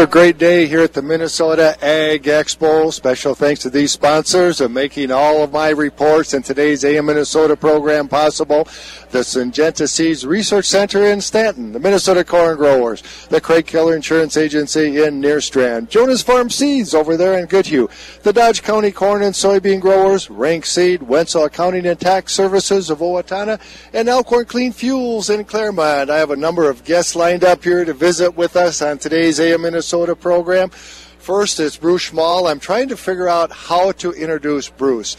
A great day here at the Minnesota Ag Expo. Special thanks to these sponsors of making all of my reports and today's AM Minnesota program possible. The Syngenta Seeds Research Center in Stanton, the Minnesota Corn Growers, the Craig Keller Insurance Agency in Nearstrand, Jonas Farm Seeds over there in Goodhue, the Dodge County Corn and Soybean Growers, Rank Seed, Wenzel Accounting and Tax Services of Owatonna, and Elkhorn Clean Fuels in Claremont. I have a number of guests lined up here to visit with us on today's AM Minnesota program. First is Bruce Schmall. I'm trying to figure out how to introduce Bruce.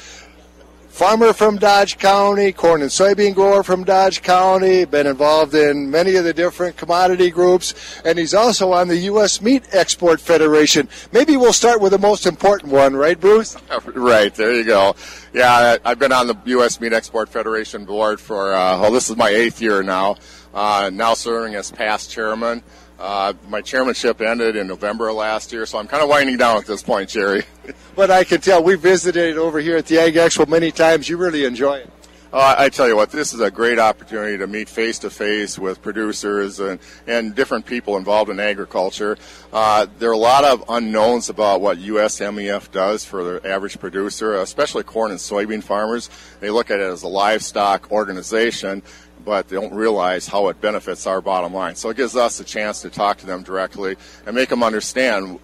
Farmer from Dodge County, corn and soybean grower from Dodge County, been involved in many of the different commodity groups, and he's also on the U.S. Meat Export Federation. Maybe we'll start with the most important one, right, Bruce? Right, there you go. Yeah, I've been on the U.S. Meat Export Federation board for, this is my 8th year now, now serving as past chairman. My chairmanship ended in November of last year, so I'm kind of winding down at this point, Jerry. But I can tell we visited over here at the Ag Expo many times. You really enjoy it. I tell you what, this is a great opportunity to meet face-to-face with producers and different people involved in agriculture. There are a lot of unknowns about what USMEF does for the average producer, especially corn and soybean farmers. They look at it as a livestock organization, but they don't realize how it benefits our bottom line. So it gives us a chance to talk to them directly and make them understand,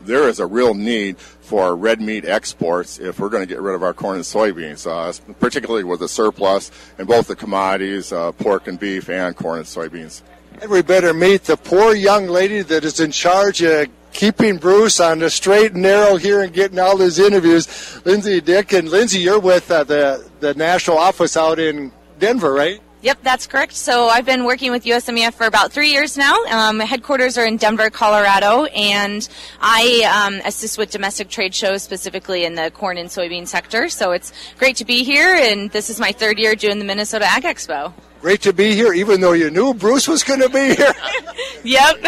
there is a real need for red meat exports if we're going to get rid of our corn and soybeans, particularly with the surplus in both the commodities, pork and beef, and corn and soybeans. And we better meet the poor young lady that is in charge of keeping Bruce on the straight and narrow here and getting all his interviews, Lindsay Dick. And Lindsay, you're with the national office out in Denver, right? Yep, that's correct. So I've been working with USMEF for about 3 years now. Headquarters are in Denver, Colorado, and I assist with domestic trade shows, specifically in the corn and soybean sector. So it's great to be here, and this is my 3rd year doing the Minnesota Ag Expo. Great to be here, even though you knew Bruce was going to be here. Yep.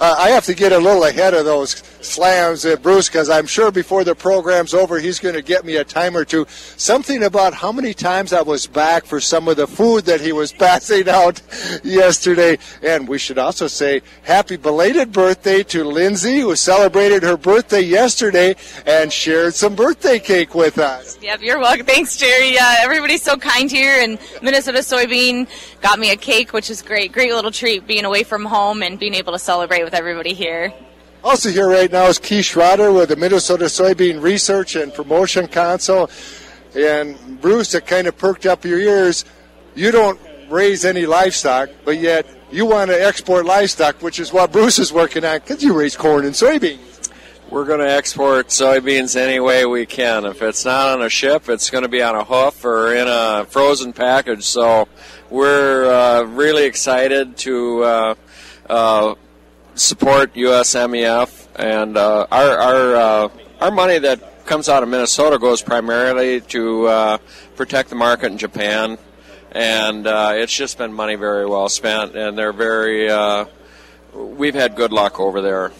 I have to get a little ahead of those slams, Bruce, because I'm sure before the program's over, he's going to get me a time or two. Something about how many times I was back for some of the food that he was passing out yesterday. And we should also say happy belated birthday to Lindsay, who celebrated her birthday yesterday and shared some birthday cake with us. Yep, you're welcome. Thanks, Jerry. Everybody's so kind here, and Minnesota Soybean got me a cake, which is great. Great little treat being away from home and being able to celebrate with everybody here. Also here right now is Keith Schroeder with the Minnesota Soybean Research and Promotion Council. And Bruce, it kind of perked up your ears. You don't raise any livestock, but yet you want to export livestock, which is what Bruce is working on, because you raise corn and soybeans. We're going to export soybeans any way we can. If it's not on a ship, it's going to be on a hoof or in a frozen package. So we're really excited to support USMEF, and our money that comes out of Minnesota goes primarily to protect the market in Japan, and it's just been money very well spent, and they're we've had good luck over there.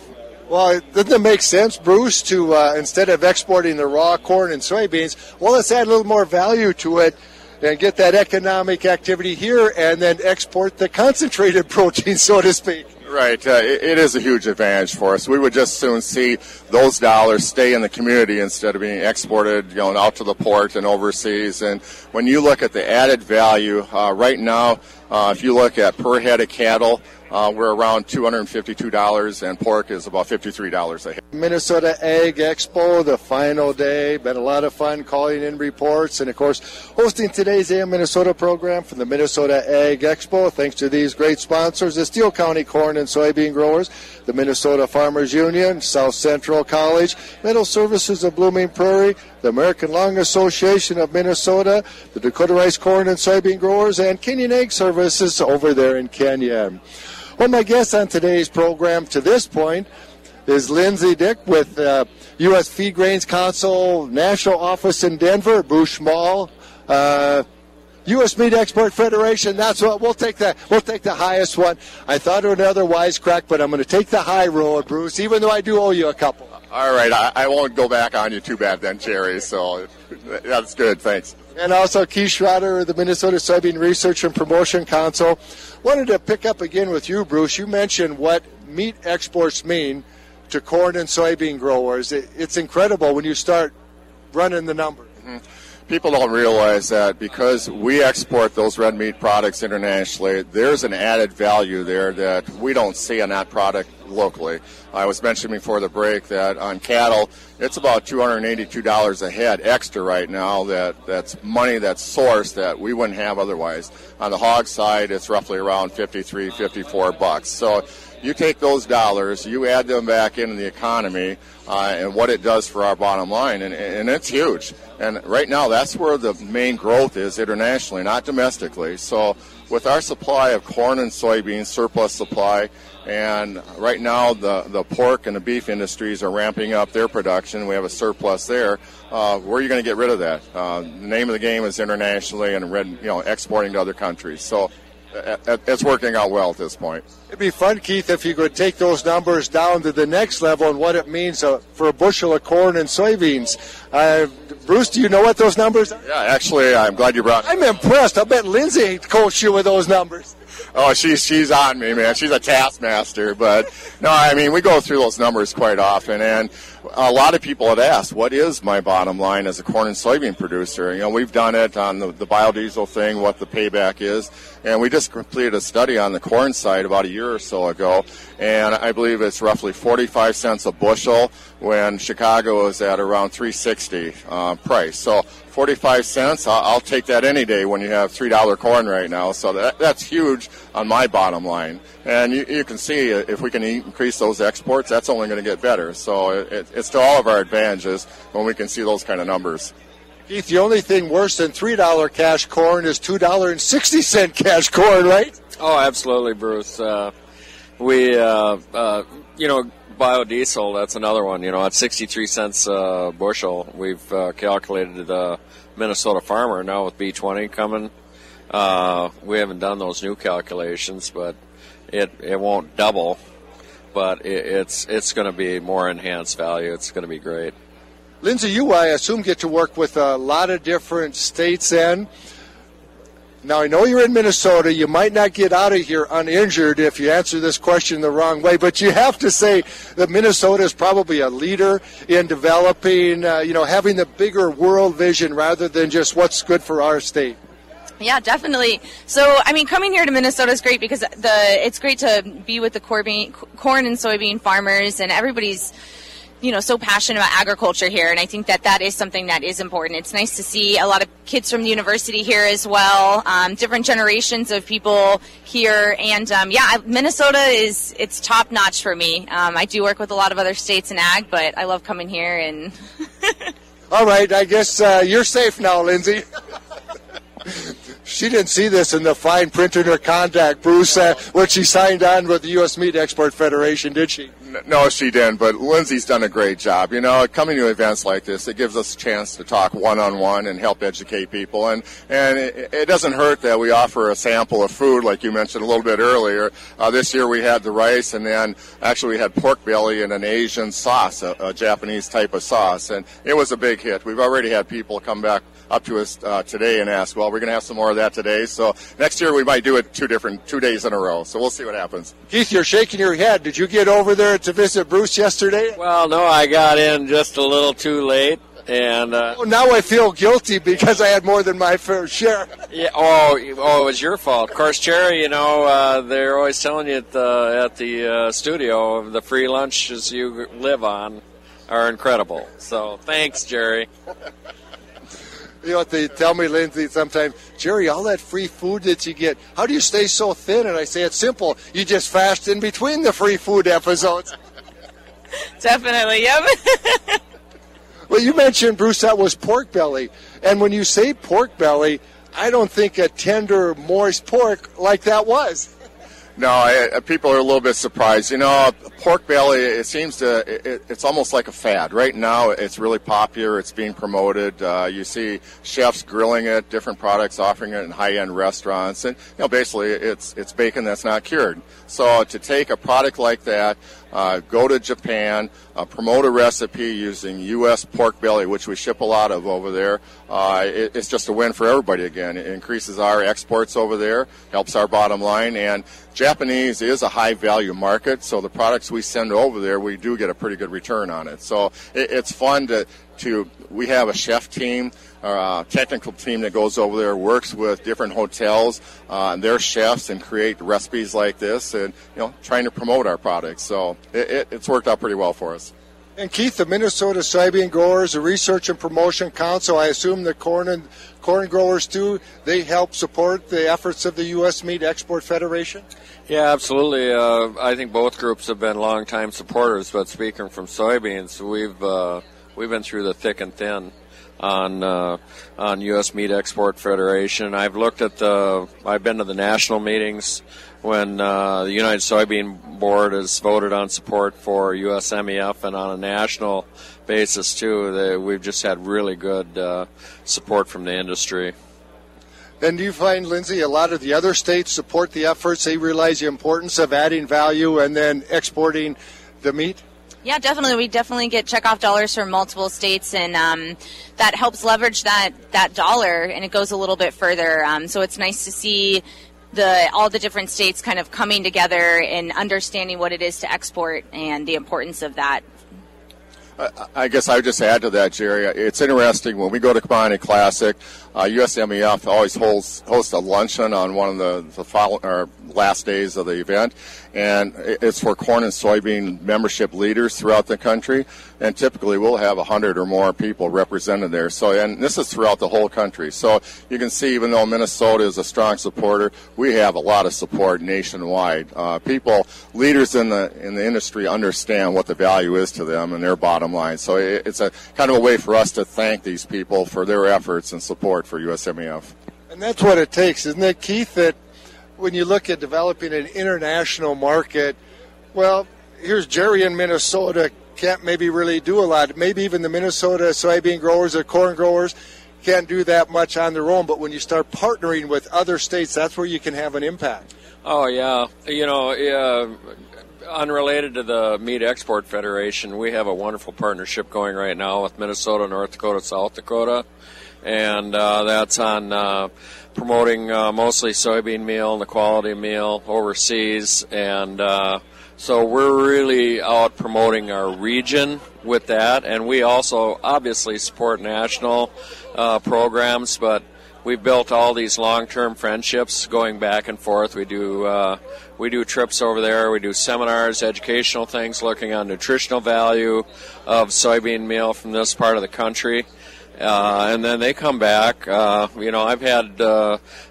Well, doesn't it make sense, Bruce, to instead of exporting the raw corn and soybeans, well, let's add a little more value to it and get that economic activity here and then export the concentrated protein, so to speak. Right. It is a huge advantage for us. We would just soon see those dollars stay in the community instead of being exported, out to the port and overseas. And when you look at the added value, right now, if you look at per head of cattle, we're around $252, and pork is about $53 a head. Minnesota Ag Expo, the final day. Been a lot of fun calling in reports and, of course, hosting today's AM Minnesota program from the Minnesota Ag Expo. Thanks to these great sponsors, the Steele County Corn and Soybean Growers, the Minnesota Farmers Union, South Central College, Mental Services of Blooming Prairie, the American Lung Association of Minnesota, the Dakota Rice Corn and Soybean Growers, and Kenyan Egg Services over there in Kenya. Well, my guest on today's program to this point is Lindsay Dick with U.S. Feed Grains Council National Office in Denver, Bruce Schmall, U.S. Meat Export Federation. That's what we'll take the highest one. I thought of another wisecrack, but I'm going to take the high road, Bruce, even though I do owe you a couple. All right, I won't go back on you too bad then, Jerry. So that's good. Thanks. And also Keith Schroeder of the Minnesota Soybean Research and Promotion Council. Wanted to pick up again with you, Bruce. You mentioned what meat exports mean to corn and soybean growers. It's incredible when you start running the numbers. People don't realize that because we export those red meat products internationally, there's an added value there that we don't see on that product locally. I was mentioning before the break that on cattle, it's about $282 a head extra right now. That's money that's sourced that we wouldn't have otherwise. On the hog side, it's roughly around $53, $54. So you take those dollars, you add them back into the economy, and what it does for our bottom line, and it's huge. And right now, that's where the main growth is internationally, not domestically. So with our supply of corn and soybeans, surplus supply, and right now the pork and the beef industries are ramping up their production. We have a surplus there. Where are you going to get rid of that? The name of the game is internationally and exporting to other countries. So it's working out well at this point. It'd be fun, Keith, if you could take those numbers down to the next level and what it means for a bushel of corn and soybeans. Bruce, do you know what those numbers are? Yeah, actually, I'm glad you brought it. I'm impressed. I bet Lindsay coached you with those numbers. Oh, she's on me, man. She's a taskmaster. But, no, I mean, we go through those numbers quite often. And a lot of people have asked, what is my bottom line as a corn and soybean producer? We've done it on the biodiesel thing, what the payback is. And we just completed a study on the corn side about a year or so ago. And I believe it's roughly 45 cents a bushel when Chicago is at around $3.60 price. So 45 cents, I'll take that any day when you have $3 corn right now. So that's huge on my bottom line. And you can see if we can increase those exports, that's only going to get better. So it's to all of our advantages when we can see those kind of numbers. Keith, the only thing worse than $3 cash corn is $2.60 cash corn, right? Oh, absolutely, Bruce. We biodiesel, that's another one. At 63 cents a bushel, we've calculated the Minnesota farmer now with B20 coming. We haven't done those new calculations, but it won't double. But it's going to be more enhanced value. It's going to be great. Lindsay, you, I assume, get to work with a lot of different states then. Now, I know you're in Minnesota. You might not get out of here uninjured if you answer this question the wrong way, but you have to say that Minnesota is probably a leader in developing, having the bigger world vision rather than just what's good for our state. Yeah, definitely. So, coming here to Minnesota is great because it's great to be with the corn and soybean farmers, and everybody's so passionate about agriculture here, and I think that is something that is important. It's nice to see a lot of kids from the university here as well, different generations of people here, and Minnesota it's top notch for me. I do work with a lot of other states in ag, but I love coming here. And all right, I guess you're safe now, Lindsay. She didn't see this in the fine print in her contract, Bruce, when she signed on with the U.S. Meat Export Federation, did she? No, she didn't, but Lindsay's done a great job. Coming to events like this, it gives us a chance to talk one-on-one and help educate people. And it doesn't hurt that we offer a sample of food, like you mentioned a little bit earlier. This year we had the rice, and then actually we had pork belly and an Asian sauce, a Japanese type of sauce. And it was a big hit. We've already had people come back up to us today and ask, well, we're going to have some more of that today. So next year we might do it 2 days in a row. So we'll see what happens. Keith, you're shaking your head. Did you get over there to visit Bruce yesterday? Well, no, I got in just a little too late. And now I feel guilty because I had more than my fair share. Yeah. Oh, it was your fault. Of course, Jerry, they're always telling you at the studio the free lunches you live on are incredible. So thanks, Jerry. You know what they tell me, Lindsay, sometimes, Jerry, all that free food that you get, how do you stay so thin? And I say, it's simple. You just fast in between the free food episodes. Definitely, yep. Well, you mentioned, Bruce, that was pork belly. And when you say pork belly, I don't think a tender, moist pork like that was. No, people are a little bit surprised. Pork belly, it seems it's almost like a fad. Right now, it's really popular. It's being promoted. You see chefs grilling it, different products offering it in high-end restaurants. And, basically, it's bacon that's not cured. So to take a product like that, go to Japan, promote a recipe using U.S. pork belly, which we ship a lot of over there, it's just a win for everybody again. It increases our exports over there, helps our bottom line, and Japanese is a high-value market, so the products we send over there, we do get a pretty good return on it. So it's fun to we have a chef team, a technical team that goes over there, works with different hotels and their chefs and create recipes like this, and trying to promote our products. So it's worked out pretty well for us. And Keith, the Minnesota Soybean Growers, the Research and Promotion Council, I assume the corn growers too, they help support the efforts of the U.S. Meat Export Federation? Yeah, absolutely. I think both groups have been longtime supporters, but speaking from soybeans, we've been through the thick and thin on U.S. Meat Export Federation. I've been to the national meetings when the United Soybean Board has voted on support for USMEF, and on a national basis too. We've just had really good support from the industry. And do you find, Lindsay, a lot of the other states support the efforts? They realize the importance of adding value and then exporting the meat? Yeah, definitely. We definitely get checkoff dollars from multiple states, and that helps leverage that dollar, and it goes a little bit further. So it's nice to see all the different states kind of coming together and understanding what it is to export and the importance of that. I guess I would just add to that, Jerry. It's interesting when we go to Commodity Classic. USMEF always hosts a luncheon on one of the last days of the event, and it's for corn and soybean membership leaders throughout the country. And typically, we'll have 100 or more people represented there. And this is throughout the whole country. So you can see, even though Minnesota is a strong supporter, we have a lot of support nationwide. Leaders in the industry understand what the value is to them and their bottom line. So it's a kind of a way for us to thank these people for their efforts and support for USMEF. And that's what it takes, isn't it, Keith, that when you look at developing an international market, well, here's Jerry in Minnesota, can't maybe really do a lot. Maybe even the Minnesota soybean growers or corn growers can't do that much on their own, but when you start partnering with other states, that's where you can have an impact. Oh, yeah. Unrelated to the Meat Export Federation, we have a wonderful partnership going right now with Minnesota, North Dakota, South Dakota, and that's on promoting mostly soybean meal and the quality meal overseas, and so we're really out promoting our region with that, and we also obviously support national programs, but we've built all these long-term friendships going back and forth. We do trips over there. We do seminars, educational things, looking on nutritional value of soybean meal from this part of the country. And then they come back. I've had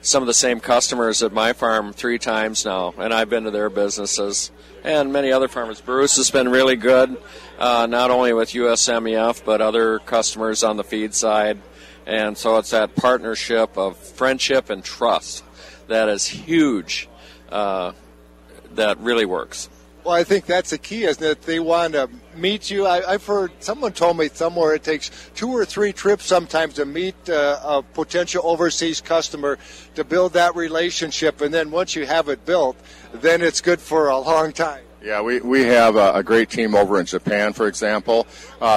some of the same customers at my farm 3 times now, and I've been to their businesses and many other farmers. Bruce has been really good, not only with USMEF, but other customers on the feed side. And so it's that partnership of friendship and trust that is huge, that really works. Well, I think that's the key, isn't it? They want to meet you. I've heard, someone told me somewhere it takes 2 or 3 trips sometimes to meet a potential overseas customer to build that relationship. And then once you have it built, then it's good for a long time. Yeah, we have a great team over in Japan, for example.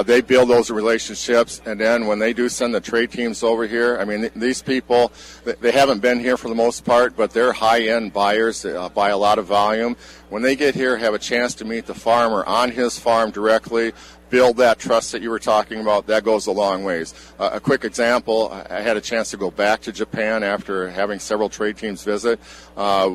They build those relationships, and then when they do send the trade teams over here, I mean, these people, they haven't been here for the most part, but they're high-end buyers. They buy a lot of volume. When they get here, have a chance to meet the farmer on his farm directly, build that trust that you were talking about, that goes a long ways. A quick example, I had a chance to go back to Japan after having several trade teams visit.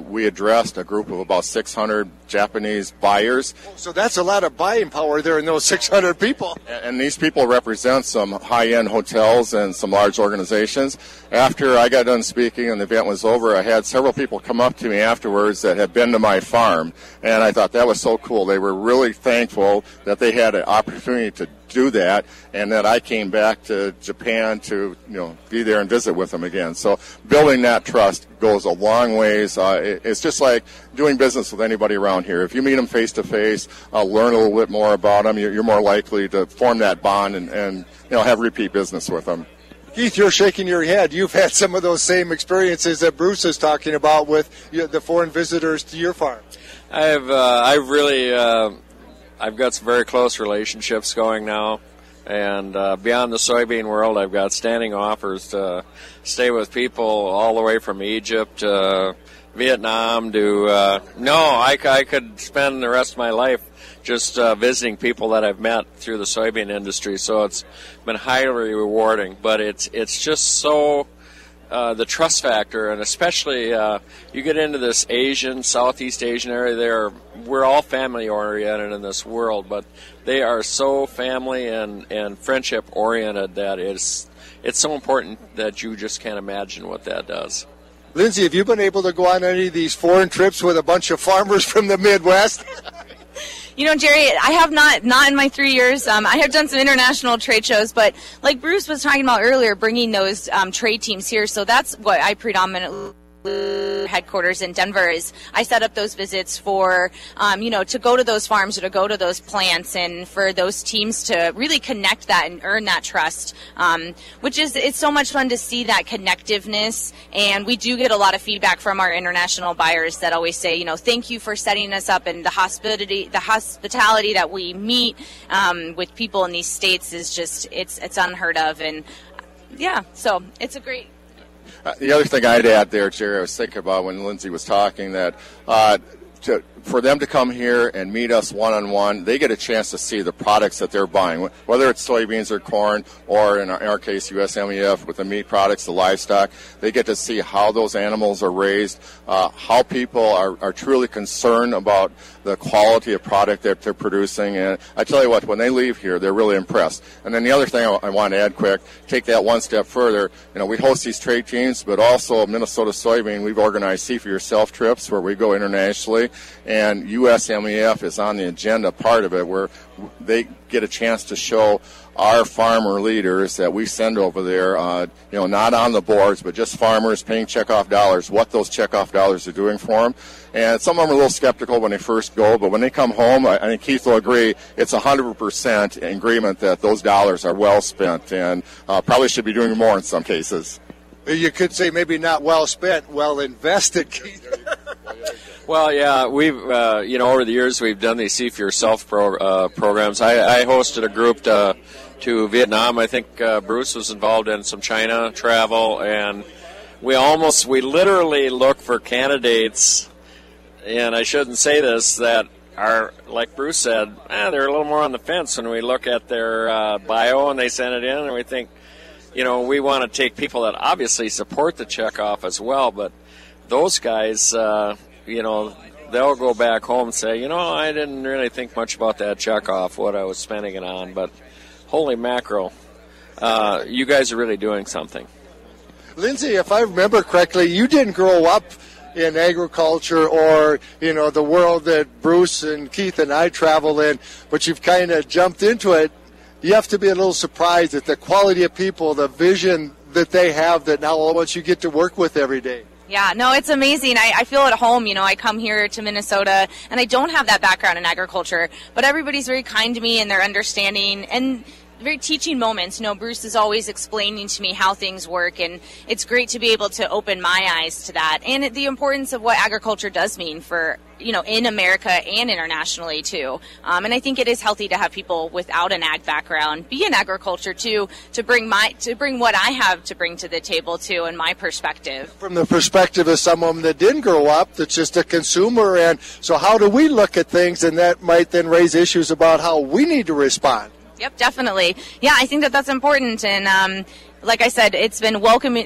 We addressed a group of about 600 Japanese buyers. So that's a lot of buying power there in those 600 people. And these people represent some high-end hotels and some large organizations. After I got done speaking and the event was over, I had several people come up to me afterwards that had been to my farm, and I thought that was so cool. They were really thankful that they had an opportunity to do that, and that I came back to Japan to be there and visit with them again. So building that trust goes a long ways. It's just like doing business with anybody around here. If you meet them face to face, learn a little bit more about them, you're more likely to form that bond and have repeat business with them. Keith, you're shaking your head. You've had some of those same experiences that Bruce is talking about with the foreign visitors to your farm. I've got some very close relationships going now, and beyond the soybean world, I've got standing offers to stay with people all the way from Egypt, Vietnam to I could spend the rest of my life just visiting people that I've met through the soybean industry. So it's been highly rewarding. But it's just so the trust factor, and especially you get into this Southeast Asian area. We're all family oriented in this world, but they are so family and friendship oriented that it's so important that you just can't imagine what that does. Lindsay, have you been able to go on any of these foreign trips with a bunch of farmers from the Midwest? You know, Jerry, I have not in my 3 years. I have done some international trade shows, but like Bruce was talking about earlier, bringing those trade teams here. So that's what I predominantly headquarters in Denver is I set up those visits for, to go to those farms or to go to those plants and for those teams to really connect that and earn that trust, it's so much fun to see that connectiveness. And we do get a lot of feedback from our international buyers that always say, thank you for setting us up, and the hospitality that we meet with people in these states is just, it's unheard of. And yeah, so it's a great. The other thing I'd add there, Jerry, I was thinking about when Lindsay was talking that for them to come here and meet us one-on-one, they get a chance to see the products that they're buying, whether it's soybeans or corn, or in our case, USMEF with the meat products, the livestock. They get to see how those animals are raised, how people are truly concerned about the quality of product that they're producing. And I tell you what, when they leave here, they're really impressed. And then the other thing I want to add quick, take that one step further. We host these trade teams, but also Minnesota Soybean, we've organized See for Yourself trips where we go internationally. And USMEF is on the agenda part of it, where they get a chance to show our farmer leaders that we send over there, not on the boards, but just farmers paying checkoff dollars, what those checkoff dollars are doing for them. And some of them are a little skeptical when they first go, but when they come home, I think Keith will agree, it's 100% in agreement that those dollars are well spent and probably should be doing more in some cases. You could say maybe not well spent, well invested, Keith. Well, yeah, we've, over the years we've done these See for Yourself programs. I hosted a group to Vietnam. I think Bruce was involved in some China travel, and we literally look for candidates, and I shouldn't say this, that are, like Bruce said, they're a little more on the fence when we look at their bio and they send it in, and we think, we want to take people that obviously support the checkoff as well, but those guys, they'll go back home and say, I didn't really think much about that checkoff, what I was spending it on, but holy mackerel, you guys are really doing something. Lindsay, if I remember correctly, you didn't grow up in agriculture or, the world that Bruce and Keith and I travel in, but you've kind of jumped into it. You have to be a little surprised at the quality of people, the vision that they have that now once you get to work with every day. Yeah, no, it's amazing. I feel at home. I come here to Minnesota, and I don't have that background in agriculture, but everybody's very kind to me, and they're understanding, and very teaching moments. Bruce is always explaining to me how things work, and it's great to be able to open my eyes to that, and the importance of what agriculture does mean for, in America and internationally, too. And I think it is healthy to have people without an ag background be in agriculture, too, to bring what I have to bring to the table, too, and my perspective. From the perspective of someone that didn't grow up, that's just a consumer, and so how do we look at things, and that might then raise issues about how we need to respond. Yep, definitely. Yeah, I think that's important, and like I said, it's been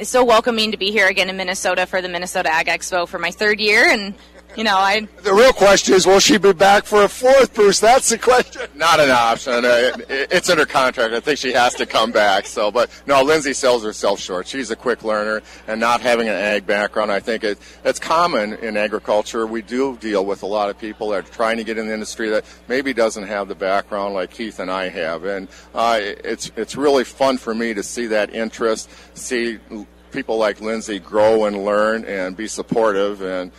so welcoming to be here again in Minnesota for the Minnesota Ag Expo for my third year, and The real question is, will she be back for a fourth, Bruce? That's the question. Not an option. It's under contract. I think she has to come back. But no, Lindsay sells herself short. She's a quick learner, and not having an ag background, I think it's common in agriculture. We do deal with a lot of people that are trying to get in the industry that maybe doesn't have the background like Keith and I have. And it's really fun for me to see that interest, see people like Lindsay grow and learn and be supportive, and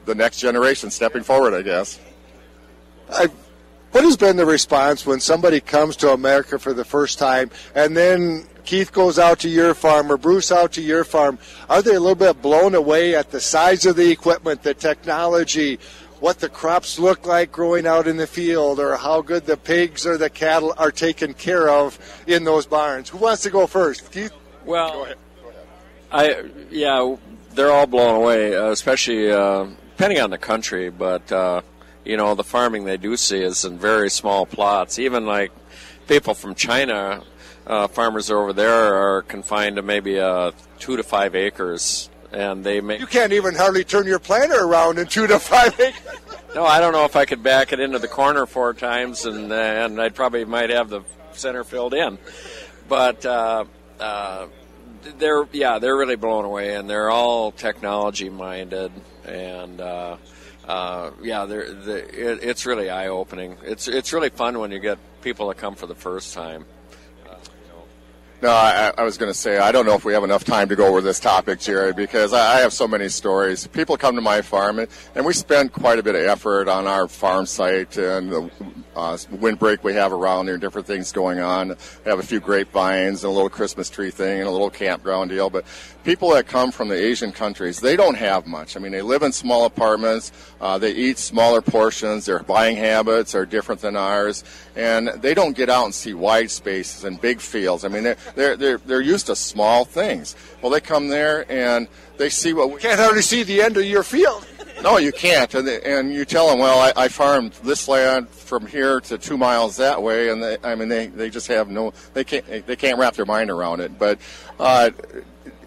the next generation stepping forward, I guess. What has been the response when somebody comes to America for the first time, and then Keith goes out to your farm or Bruce out to your farm? Are they a little bit blown away at the size of the equipment, the technology, what the crops look like growing out in the field, or how good the pigs or the cattle are taken care of in those barns? Who wants to go first? Keith? Well, go ahead. they're all blown away, especially depending on the country. But the farming they do see is in very small plots. Even like people from China, farmers over there are confined to maybe 2 to 5 acres, and they make. You can't even hardly turn your planter around in 2 to 5 acres. No, I don't know if I could back it into the corner 4 times, and I probably might have the center filled in. But they're really blown away, and they're all technology minded, and it's really eye opening. It's really fun when you get people that come for the first time. No, I was going to say, I don't know if we have enough time to go over this topic, Jerry, because I have so many stories. People come to my farm, and we spend quite a bit of effort on our farm site and the windbreak we have around there, different things going on. We have a few grapevines and a little Christmas tree thing and a little campground deal. But people that come from the Asian countries, they don't have much. I mean, they live in small apartments. They eat smaller portions. Their buying habits are different than ours. And they don't get out and see wide spaces and big fields. I mean, they're used to small things. Well, they come there and they see what we can't hardly see the end of your field. No, you can't. And you tell them, well, I farmed this land from here to 2 miles that way, and they just have they can't wrap their mind around it. But I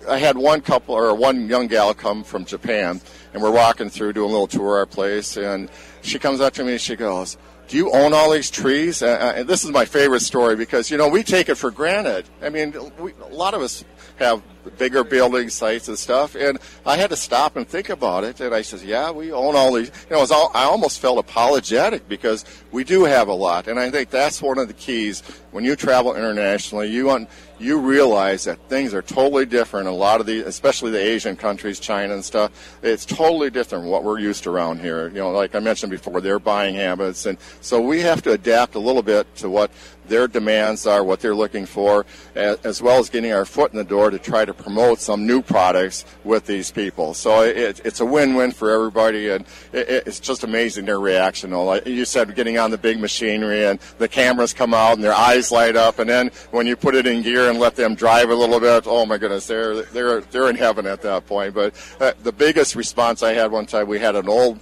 had one young gal come from Japan, and we're walking through doing a little tour of our place, and she comes up to me and she goes, "Do you own all these trees?" And this is my favorite story because, we take it for granted. I mean, a lot of us have bigger building sites and stuff, and I had to stop and think about it, and I said, yeah, we own all these. I almost felt apologetic because we do have a lot, and I think that's one of the keys. When you travel internationally, you realize that things are totally different in a lot of these, especially the Asian countries, China and stuff. It's totally different from what we're used to around here. Like I mentioned before, their buying habits, and so we have to adapt a little bit to what their demands are, what they're looking for, as well as getting our foot in the door to try to promote some new products with these people. So it's a win-win for everybody, and it's just amazing their reaction. Like you said, getting on the big machinery, and the cameras come out, and their eyes light up, and then when you put it in gear and let them drive a little bit, oh my goodness, they're in heaven at that point. But the biggest response I had one time, we had an old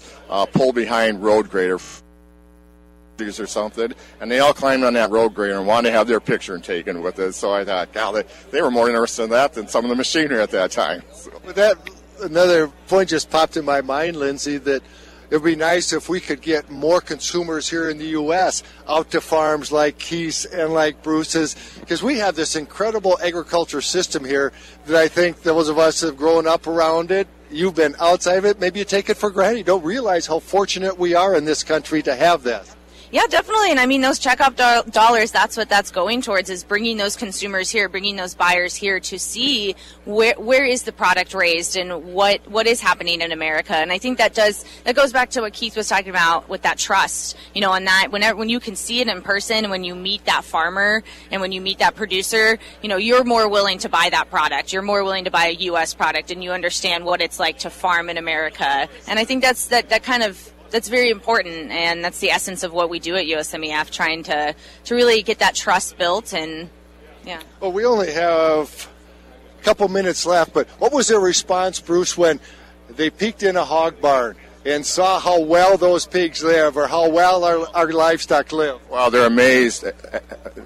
pull-behind road grader or something, and they all climbed on that road grader and wanted to have their picture taken with it. So I thought, God, they were more interested in that than some of the machinery at that time. So. But that another point just popped in my mind, Lindsay, that it would be nice if we could get more consumers here in the U.S. out to farms like Keith's and like Bruce's, because we have this incredible agriculture system here that I think those of us that have grown up around it, you've been outside of it, maybe you take it for granted. You don't realize how fortunate we are in this country to have this. Yeah, definitely. And I mean, those checkout dollars, that's what that's going towards, is bringing those consumers here, bringing those buyers here to see where is the product raised and what is happening in America. And I think that goes back to what Keith was talking about with that trust, and that when you can see it in person, when you meet that farmer and when you meet that producer, you're more willing to buy that product. You're more willing to buy a U.S. product, and you understand what it's like to farm in America. And I think that's very important, and that's the essence of what we do at USMEF, trying to really get that trust built. And yeah. Well, we only have a couple minutes left, but what was their response, Bruce, when they peeked in a hog barn and saw how well those pigs live, or how well our livestock live? Well, they're amazed.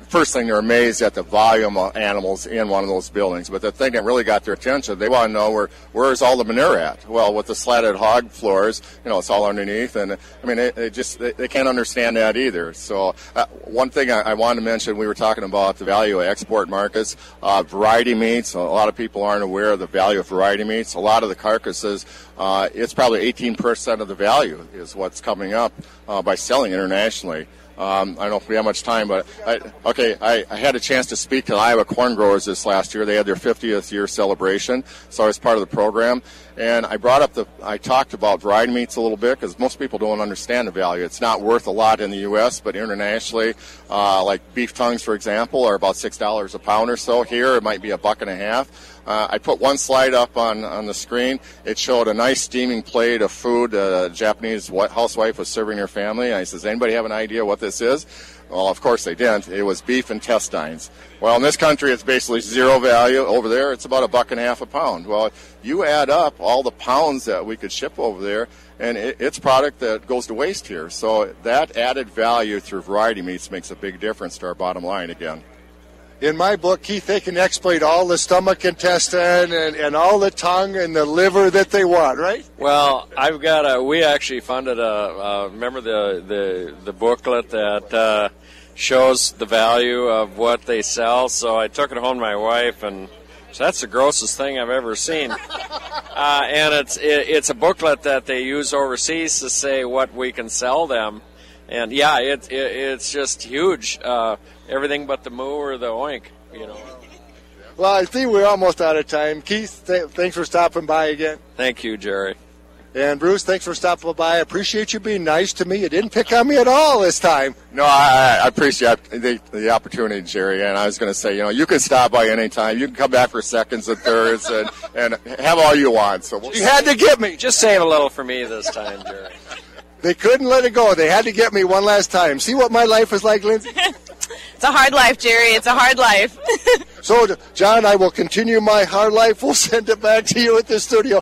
First thing, they're amazed at the volume of animals in one of those buildings. But the thing that really got their attention, they want to know where's all the manure at. Well, with the slatted hog floors, it's all underneath, and I mean, they can't understand that either. So one thing I wanted to mention, we were talking about the value of export markets, variety meats. A lot of people aren't aware of the value of variety meats. A lot of the carcasses, it's probably 18% of the value is what's coming up by selling internationally. I don't know if we have much time, but I had a chance to speak to Iowa corn growers this last year. They had their 50th year celebration, so I was part of the program. And I talked about variety meats a little bit because most people don't understand the value. It's not worth a lot in the U.S., but internationally, like beef tongues, for example, are about $6 a pound or so. Here, it might be $1.50. I put one slide up on the screen. It showed a nice steaming plate of food a Japanese housewife was serving her family. I says, anybody have an idea what this is? Well, of course they didn't. It was beef intestines. Well, in this country, it's basically zero value. Over there, it's about $1.50 a pound. Well, you add up all the pounds that we could ship over there, and it's product that goes to waste here. So that added value through variety meats makes a big difference to our bottom line again. In my book, Keith, they can exploit all the stomach intestine and all the tongue and the liver that they want, right? Well, we actually funded remember the booklet that shows the value of what they sell, so I took it home to my wife, and so that's the grossest thing I've ever seen. And it's a booklet that they use overseas to say what we can sell them. And yeah, it's just huge. Everything but the moo or the oink, you know. Well, I think we're almost out of time. Keith, thanks for stopping by again. Thank you, Jerry. And Bruce, thanks for stopping by. I appreciate you being nice to me. You didn't pick on me at all this time. No, I appreciate the opportunity, Jerry. And I was going to say, you can stop by anytime. You can come back for seconds and thirds and have all you want. So you had to get me. Just save a little for me this time, Jerry. They couldn't let it go. They had to get me one last time. See what my life is like, Lindsay? It's a hard life, Jerry. It's a hard life. So, John, I will continue my hard life. We'll send it back to you at the studio.